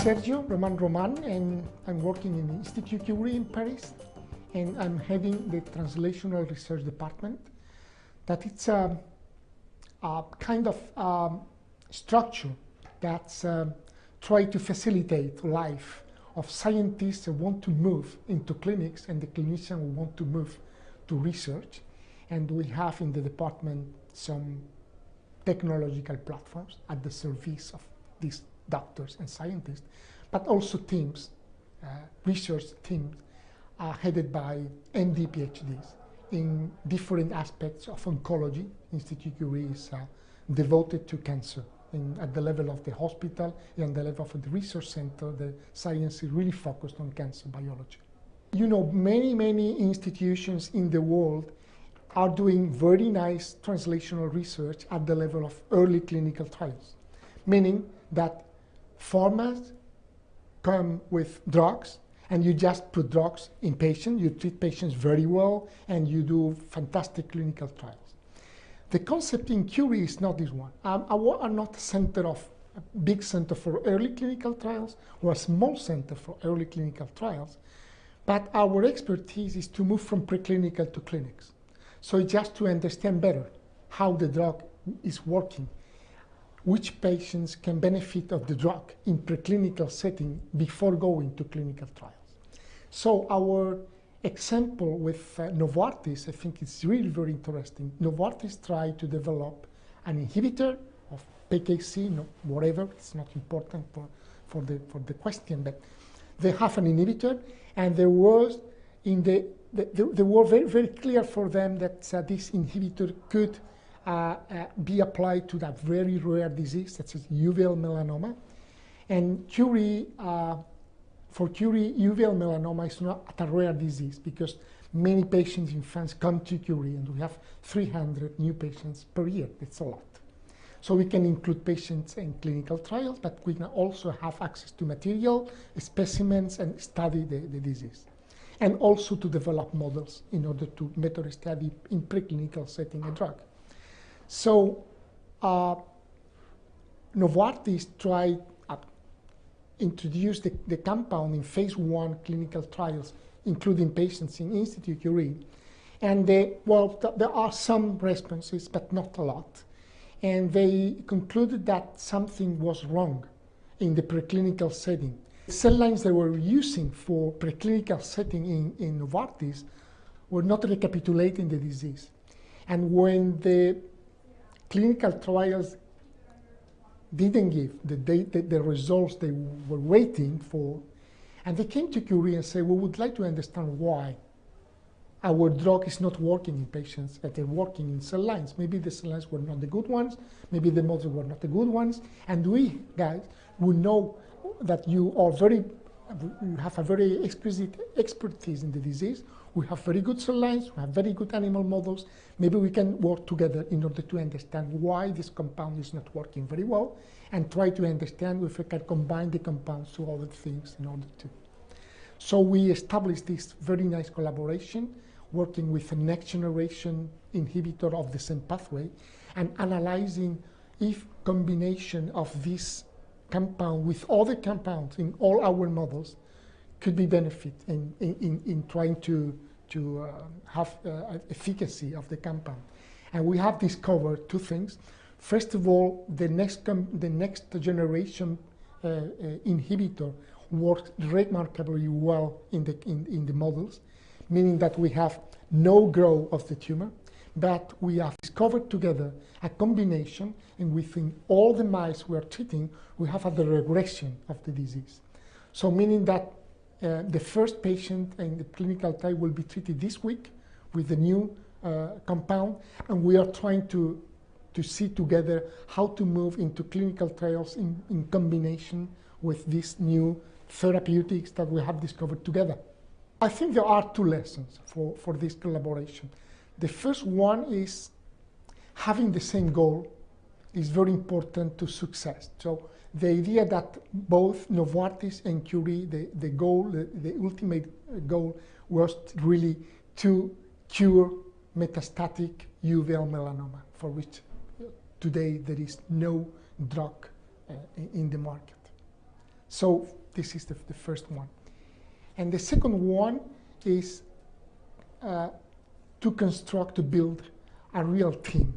Sergio Roman, and I'm working in the Institut Curie in Paris, and I'm heading the Translational Research Department. That it's a kind of structure that's try to facilitate life of scientists who want to move into clinics and the clinicians who want to move to research. And we have in the department some technological platforms at the service of these doctors and scientists, but also teams, research teams headed by MD PhDs in different aspects of oncology. Institut Curie is devoted to cancer. At the level of the hospital and the level of the research center, the science is really focused on cancer biology. You know, many institutions in the world are doing very nice translational research at the level of early clinical trials, meaning that pharmas come with drugs and you just put drugs in patients, you treat patients very well, and you do fantastic clinical trials. The concept in Curie is not this one. We are not a big center for early clinical trials or a small center for early clinical trials, but our expertise is to move from preclinical to clinics. So just to understand better how the drug is working, which patients can benefit of the drug in preclinical setting before going to clinical trials. So our example with Novartis, I think it's really very interesting. Novartis tried to develop an inhibitor of PKC, no, whatever, it's not important for the question, but they have an inhibitor, and there was they were very clear for them that this inhibitor could be applied to that very rare disease, such as uveal melanoma. And Curie, for Curie, uveal melanoma is not a rare disease because many patients in France come to Curie, and we have 300 new patients per year. It's a lot. So we can include patients in clinical trials, but we can also have access to material, specimens, and study the disease. And also to develop models in order to better study in preclinical setting a drug. So Novartis tried introduce the compound in phase 1 clinical trials, including patients in Institut Curie. And there are some responses, but not a lot. And they concluded that something was wrong in the preclinical setting. The cell lines they were using for preclinical setting in Novartis were not recapitulating the disease. And when the clinical trials didn't give the results they were waiting for, and they came to Curie and said, we would like to understand why our drug is not working in patients, that they're working in cell lines. Maybe the cell lines were not the good ones, maybe the models were not the good ones, and we guys would know that you have a very exquisite expertise in the disease. We have very good cell lines, we have very good animal models. Maybe we can work together in order to understand why this compound is not working very well, and try to understand if we can combine the compounds to other things in order to. So we established this very nice collaboration, working with a next generation inhibitor of the same pathway, and analyzing if combination of this compound with other compounds in all our models could be benefit in trying to have efficacy of the compound. And we have discovered two things. First of all, the next generation inhibitor works remarkably well in the models, meaning that we have no growth of the tumor, but we have discovered together a combination, and within all the mice we are treating, we have the regression of the disease. So meaning that the first patient in the clinical trial will be treated this week with the new compound, and we are trying to see together how to move into clinical trials in combination with these new therapeutics that we have discovered together. I think there are two lessons for this collaboration. The first one is having the same goal is very important to success. So the idea that both Novartis and Curie, the goal, the ultimate goal was really to cure metastatic uveal melanoma, for which today there is no drug in the market. So this is the first one. And the second one is to construct, to build a real team.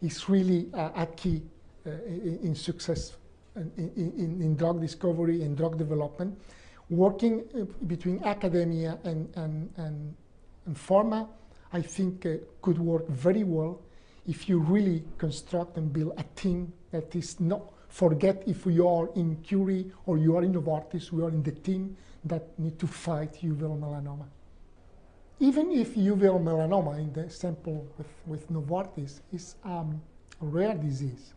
It's really a key in success in drug discovery and drug development. Working between academia and pharma, I think could work very well if you really construct and build a team that is not, forget if you are in Curie or you are in Novartis, we are in the team that need to fight uveal melanoma. Even if uveal melanoma in the sample with Novartis is a rare disease,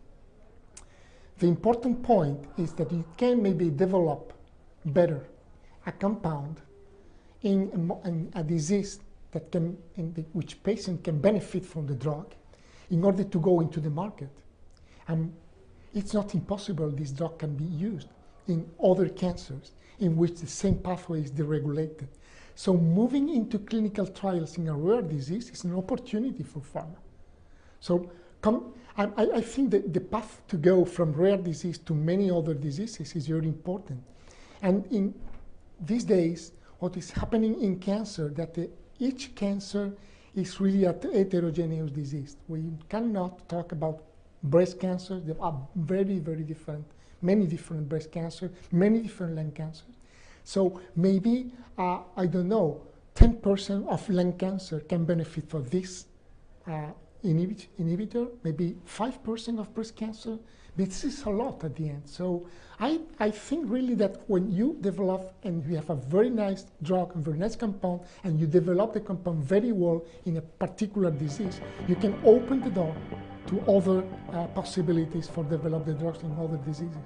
the important point is that you can maybe develop better a compound in a disease that can, which patient can benefit from the drug in order to go into the market. And it's not impossible this drug can be used in other cancers in which the same pathway is deregulated. So moving into clinical trials in a rare disease is an opportunity for pharma. So I think that the path to go from rare disease to many other diseases is very important. And in these days, what is happening in cancer, that each cancer is really a heterogeneous disease. We cannot talk about breast cancer. There are very, very different, many different breast cancer, many different lung cancers. So maybe, I don't know, 10% of lung cancer can benefit from this inhibitor, maybe 5% of breast cancer. This is a lot at the end. So I think really that when you develop and you have a very nice drug, a very nice compound, and you develop the compound very well in a particular disease, you can open the door to other possibilities for developing the drugs in other diseases.